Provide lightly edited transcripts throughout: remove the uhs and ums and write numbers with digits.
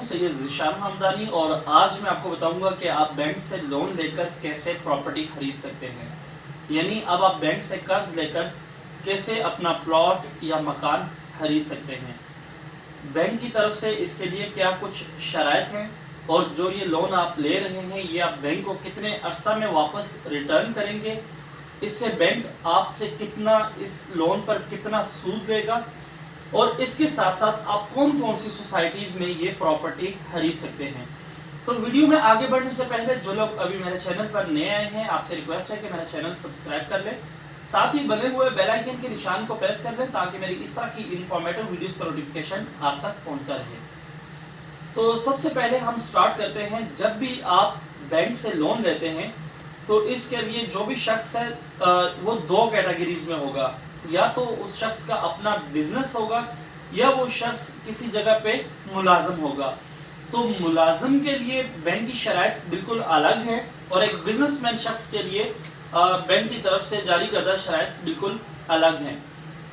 सैयद ज़ीशान हमदानी और आज मैं आपको बताऊंगा कि आप बैंक से लोन लेकर कैसे प्रॉपर्टी खरीद सकते हैं। यानी अब आप बैंक से कर्ज लेकर कैसे अपना प्लॉट या मकान खरीद सकते हैं। बैंक की तरफ से इसके लिए क्या कुछ शराइत हैं और जो ये लोन आप ले रहे हैं ये आप बैंक को कितने अरसा में वापस रिटर्न करेंगे, इससे बैंक आपसे कितना इस लोन पर कितना सूद लेगा और इसके साथ साथ आप कौन कौन सी सोसाइटीज़ में ये प्रॉपर्टी खरीद सकते हैं। तो वीडियो में आगे बढ़ने से पहले जो लोग अभी मेरे चैनल पर नए आए हैं आपसे रिक्वेस्ट है कि मेरा चैनल सब्सक्राइब कर लें, साथ ही बने हुए बेल आइकन के निशान को प्रेस कर लें ताकि मेरी इस तरह की इन्फॉर्मेटिव वीडियोस का नोटिफिकेशन आप तक पहुंचता रहे। तो सबसे पहले हम स्टार्ट करते हैं। जब भी आप बैंक से लोन लेते हैं तो इसके लिए जो भी शख्स है वो दो कैटेगरीज में होगा, या तो उस शख्स का अपना बिजनेस होगा या वो शख्स किसी जगह पे मुलाजम होगा। तो मुलाजम के लिए बैंक की शराइत बिल्कुल अलग है और एक बिजनेसमैन शख्स के लिए बैंक की तरफ से जारी करदा शराइत बिल्कुल अलग हैं।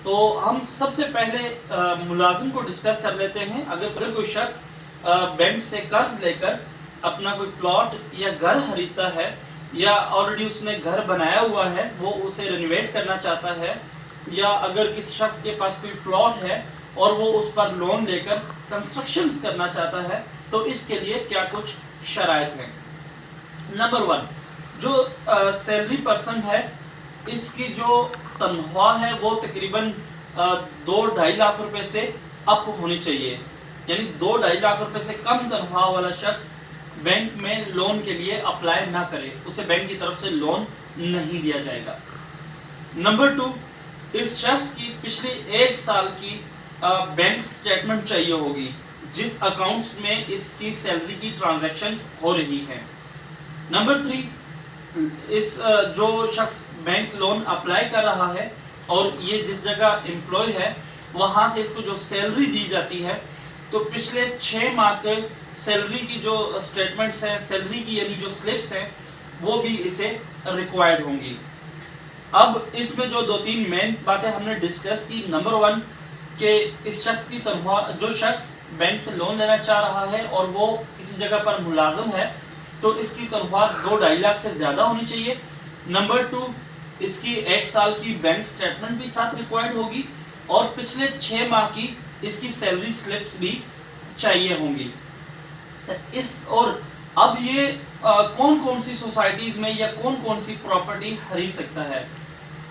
तो हम सबसे पहले मुलाजिम को डिस्कस कर लेते हैं। अगर कोई शख्स बैंक से कर्ज लेकर अपना कोई प्लॉट या घर खरीदता है या ऑलरेडी उसने घर बनाया हुआ है वो उसे रेनोवेट करना चाहता है, या अगर किसी शख्स के पास कोई प्लॉट है और वो उस पर लोन लेकर कंस्ट्रक्शन करना चाहता है, तो इसके लिए क्या कुछ शराइत हैं। नंबर 1, जो सैलरी पर्सन है इसकी जो तनख्वाह है वो तकरीबन 2-2.5 लाख रुपए से अप होनी चाहिए। यानी 2-2.5 लाख रुपए से कम तनख्वाह वाला शख्स बैंक में लोन के लिए अप्लाई ना करे, उसे बैंक की तरफ से लोन नहीं दिया जाएगा। नंबर 2, इस शख्स की पिछले 1 साल की बैंक स्टेटमेंट चाहिए होगी जिस अकाउंट्स में इसकी सैलरी की ट्रांजैक्शंस हो रही हैं। नंबर 3, इस जो शख्स बैंक लोन अप्लाई कर रहा है और ये जिस जगह एम्प्लॉय है वहाँ से इसको जो सैलरी दी जाती है तो पिछले 6 माह के सैलरी की जो स्टेटमेंट्स हैं, सैलरी की यानी जो स्लिप्स हैं वो भी इसे रिक्वायर्ड होंगी। अब इसमें जो 2-3 मेन बातें हमने डिस्कस की। नंबर 1 कि इस शख्स की तनख्वाह, जो शख्स बैंक से लोन लेना चाह रहा है और वो किसी जगह पर मुलाजम है तो इसकी तनख्वाह 2-2.5 लाख से ज़्यादा होनी चाहिए। नंबर 2, इसकी 1 साल की बैंक स्टेटमेंट भी साथ रिक्वायर्ड होगी और पिछले 6 माह की इसकी सैलरी स्लिप्स भी चाहिए होंगी। और अब ये कौन कौन सी सोसाइटीज़ में या कौन कौन सी प्रॉपर्टी खरीद सकता है।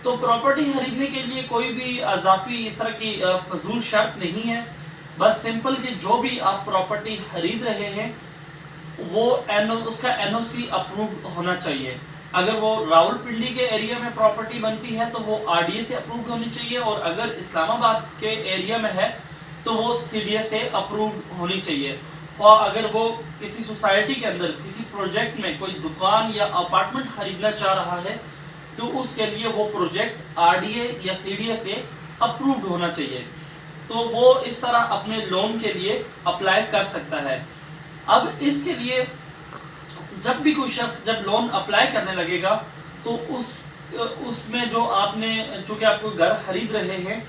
तो प्रॉपर्टी खरीदने के लिए कोई भी अजाफी इस तरह की फजूल शर्त नहीं है, बस सिंपल कि जो भी आप प्रॉपर्टी खरीद रहे हैं वो उसका NOC अप्रूव होना चाहिए। अगर वो रावलपिंडी के एरिया में प्रॉपर्टी बनती है तो वो RDA से अप्रूव्ड होनी चाहिए, और अगर इस्लामाबाद के एरिया में है तो वो CDA से अप्रूव्ड होनी चाहिए। और अगर वो किसी सोसाइटी के अंदर किसी प्रोजेक्ट में कोई दुकान या अपार्टमेंट खरीदना चाह रहा है तो उसके लिए वो प्रोजेक्ट RDA या CDA से अप्रूव्ड होना चाहिए, तो वो इस तरह अपने लोन के लिए अप्लाई कर सकता है। अब इसके लिए जब भी कोई शख्स जब लोन अप्लाई करने लगेगा तो उसमें जो आपने, चूँकि आप कोई घर खरीद रहे हैं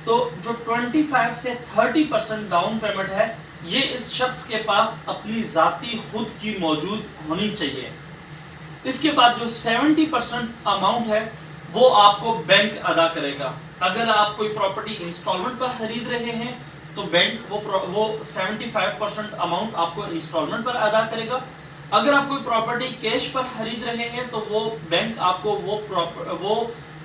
तो जो 25 से 30% डाउन पेमेंट है ये इस शख्स के पास अपनी ज़ाती खुद की मौजूद होनी चाहिए। इसके बाद जो 70% अमाउंट है वो आपको बैंक अदा करेगा। अगर आप कोई प्रॉपर्टी इंस्टॉलमेंट पर खरीद रहे हैं तो बैंक वो 75% अमाउंट आपको इंस्टॉलमेंट पर अदा करेगा। अगर आप कोई प्रॉपर्टी कैश पर खरीद रहे हैं तो वो बैंक आपको वो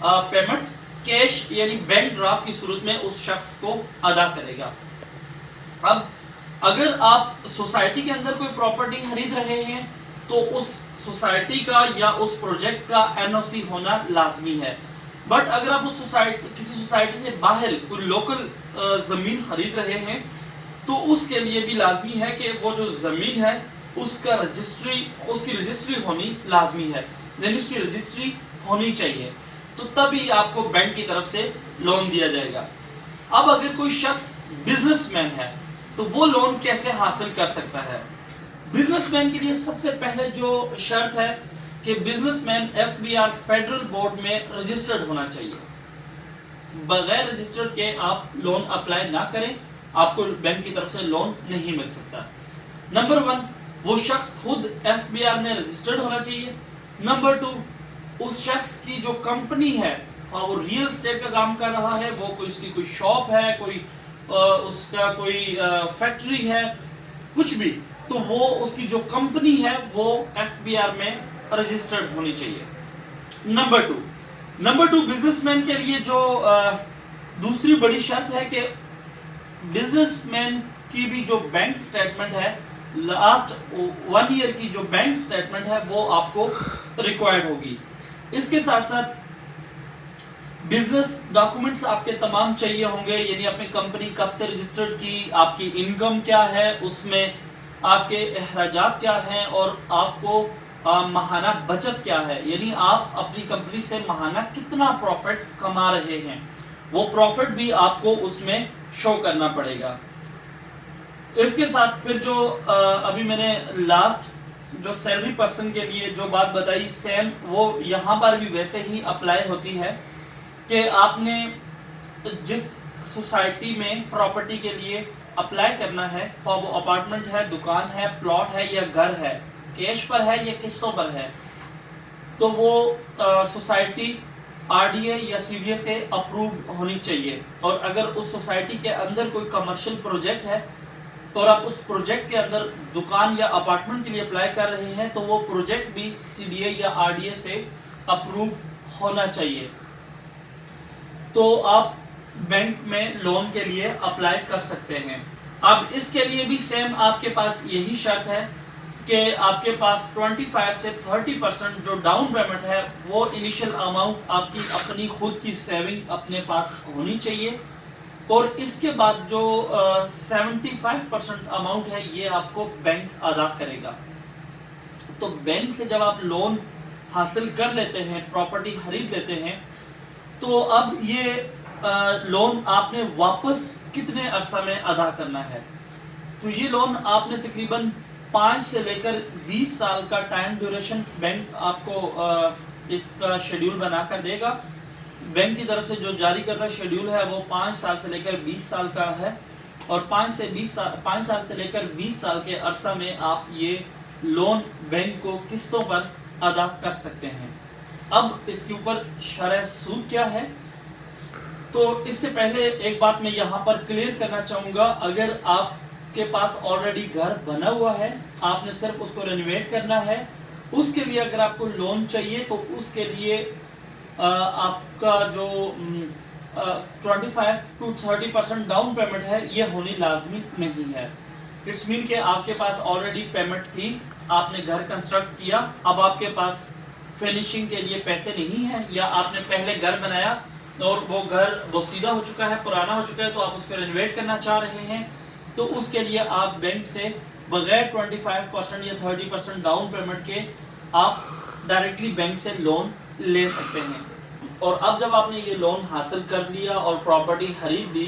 पेमेंट कैश यानी बैंक ड्राफ्ट की सूरत में उस शख्स को अदा करेगा। अब अगर आप सोसाइटी के अंदर कोई प्रॉपर्टी खरीद रहे हैं तो उस सोसाइटी का या उस प्रोजेक्ट का NOC होना लाजमी है। बट अगर आप उस किसी सोसाइटी से बाहर कोई लोकल ज़मीन खरीद रहे हैं तो उसके लिए भी लाजमी है कि वो जो ज़मीन है उसकी रजिस्ट्री होनी लाजमी है, यानी उसकी रजिस्ट्री होनी चाहिए, तो तभी आपको बैंक की तरफ से लोन दिया जाएगा। अब अगर कोई शख्स बिजनेसमैन है तो वो लोन कैसे हासिल कर सकता है। बिजनेसमैन के लिए सबसे पहले जो शर्त है कि बिजनेसमैन FBR फेडरल बोर्ड में रजिस्टर्ड होना चाहिए। बगैर रजिस्टर्ड के आप लोन अप्लाई ना करें, आपको बैंक की तरफ से लोन नहीं मिल सकता। नंबर 1, वो शख्स खुद FBR में रजिस्टर्ड होना चाहिए। नंबर 2, उस शख्स की जो कंपनी है और वो रियल एस्टेट का काम कर रहा है, वो कोई उसकी कोई शॉप है, कोई उसका कोई फैक्ट्री है, कुछ भी, तो वो उसकी जो कंपनी है वो FBR में रजिस्टर्ड होनी चाहिए। नंबर टू बिजनेसमैन के लिए जो दूसरी बड़ी शर्त है कि बिजनेसमैन की भी जो बैंक स्टेटमेंट है, लास्ट 1 ईयर की जो बैंक स्टेटमेंट है वो आपको रिक्वायर्ड होगी। इसके साथ साथ बिजनेस डॉक्यूमेंट्स आपके तमाम चाहिए होंगे, यानी अपनी कंपनी कब से रजिस्टर्ड की, आपकी इनकम क्या है, उसमें आपके अखराजात क्या हैं और आपको माहाना बचत क्या है, यानी आप अपनी कंपनी से माहाना कितना प्रॉफिट कमा रहे हैं, वो प्रॉफिट भी आपको उसमें शो करना पड़ेगा। इसके साथ फिर जो अभी मैंने लास्ट जो सैलरी पर्सन के लिए जो बात बताई, सेम वो यहाँ पर भी वैसे ही अप्लाई होती है कि आपने जिस सोसाइटी में प्रॉपर्टी के लिए अप्लाई करना है, वो अपार्टमेंट है, दुकान है, प्लॉट है या घर है, कैश पर है या किस्तों पर है, तो वो सोसाइटी RDA या CDA से अप्रूव होनी चाहिए। और अगर उस सोसाइटी के अंदर कोई कमर्शियल प्रोजेक्ट है और आप उस प्रोजेक्ट के अंदर दुकान या अपार्टमेंट के लिए अप्लाई कर रहे हैं, तो वो प्रोजेक्ट भी CDA या RDA से अप्रूव होना चाहिए, तो आप बैंक में लोन के लिए अप्लाई कर सकते हैं। अब इसके लिए भी सेम आपके पास यही शर्त है कि आपके पास 25 से 30% जो डाउन पेमेंट है वो इनिशियल अमाउंट आपकी अपनी खुद की सेविंग अपने पास होनी चाहिए, और इसके बाद जो 75% अमाउंट है ये आपको बैंक अदा करेगा। तो बैंक से जब आप लोन हासिल कर लेते हैं, प्रॉपर्टी खरीद लेते हैं, तो अब ये लोन आपने वापस कितने अरसा में अदा करना है, तो ये लोन आपने तकरीबन 5 से लेकर 20 साल का टाइम ड्यूरेशन बैंक आपको इसका शेड्यूल बनाकर देगा। बैंक की तरफ से जो जारी करता शेड्यूल है वो 5 साल से लेकर 20 साल का है, और 5 साल से लेकर 20 साल के अरसा में आप ये लोन बैंक को किस्तों पर अदा कर सकते हैं। अब इसके ऊपर शरह सूद क्या है, तो इससे पहले एक बात मैं यहाँ पर क्लियर करना चाहूँगा, अगर आपके पास ऑलरेडी घर बना हुआ है, आपने सिर्फ उसको रेनोवेट करना है, उसके लिए अगर आपको लोन चाहिए तो उसके लिए आपका जो 25 to 30% डाउन पेमेंट है ये होनी लाजमी नहीं है। इट्स मीन कि आपके पास ऑलरेडी पेमेंट थी, आपने घर कंस्ट्रक्ट किया, अब आपके पास फिनिशिंग के लिए पैसे नहीं है, या आपने पहले घर बनाया और वो घर बोसीदा हो चुका है, पुराना हो चुका है, तो आप उसको रेनोवेट करना चाह रहे हैं, तो उसके लिए आप बैंक से बगैर 25% या 30% डाउन पेमेंट के आप डायरेक्टली बैंक से लोन ले सकते हैं। और अब जब आपने ये लोन हासिल कर लिया और प्रॉपर्टी खरीद ली,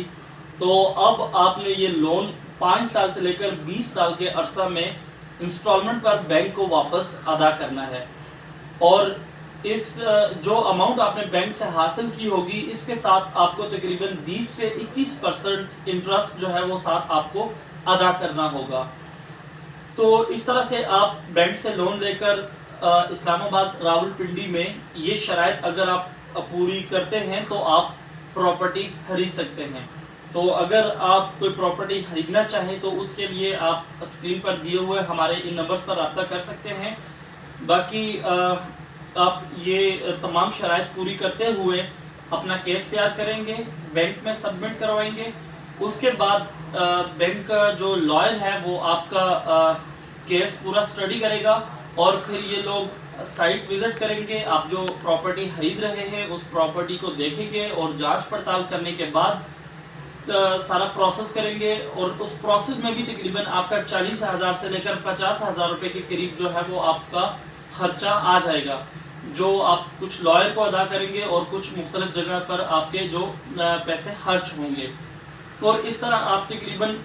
तो अब आपने ये लोन 5 साल से लेकर 20 साल के अरसा में इंस्टॉलमेंट पर बैंक को वापस अदा करना है, और इस जो अमाउंट आपने बैंक से हासिल की होगी इसके साथ आपको तकरीबन 20 से 21% इंटरेस्ट जो है वो साथ आपको अदा करना होगा। तो इस तरह से आप बैंक से लोन लेकर इस्लामाबाद रावलपिंडी में ये शराइत अगर आप पूरी करते हैं तो आप प्रॉपर्टी खरीद सकते हैं। तो अगर आप कोई प्रॉपर्टी खरीदना चाहें तो उसके लिए आप स्क्रीन पर दिए हुए हमारे इन नंबर्स पर रब्ता कर सकते हैं। बाकी आप ये तमाम शराइत पूरी करते हुए अपना केस तैयार करेंगे, बैंक में सबमिट करवाएंगे, उसके बाद बैंक का जो लॉयर है वो आपका केस पूरा स्टडी करेगा, और फिर ये लोग साइट विजिट करेंगे, आप जो प्रॉपर्टी खरीद रहे हैं उस प्रॉपर्टी को देखेंगे और जांच पड़ताल करने के बाद सारा प्रोसेस करेंगे, और उस प्रोसेस में भी तकरीबन आपका 40,000 से लेकर 50,000 रुपये के करीब जो है वो आपका खर्चा आ जाएगा, जो आप कुछ लॉयर को अदा करेंगे और कुछ मुख्तलिफ जगह पर आपके जो पैसे खर्च होंगे। और इस तरह आप तकरीबन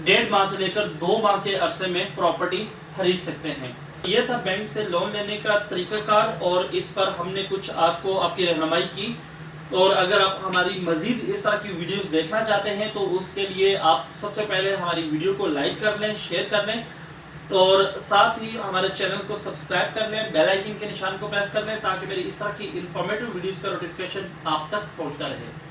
1.5 माह से लेकर 2 माह के अरसे में प्रॉपर्टी खरीद सकते हैं। ये था बैंक से लोन लेने का तरीक़ाकार, और इस पर हमने कुछ आपको आपकी रहनुमाई की। और अगर आप हमारी मज़ीद इस तरह की वीडियोस देखना चाहते हैं तो उसके लिए आप सबसे पहले हमारी वीडियो को लाइक कर लें, शेयर कर लें, اور ساتھ ہی ہمارے چینل کو سبسکرائب کر لیں، بیل آئیکن کے نشان کو پریس کر لیں تاکہ میری اس طرح کی انفارمیٹیو ویڈیوز کا نوٹیفیکیشن آپ تک پہنچتا رہے۔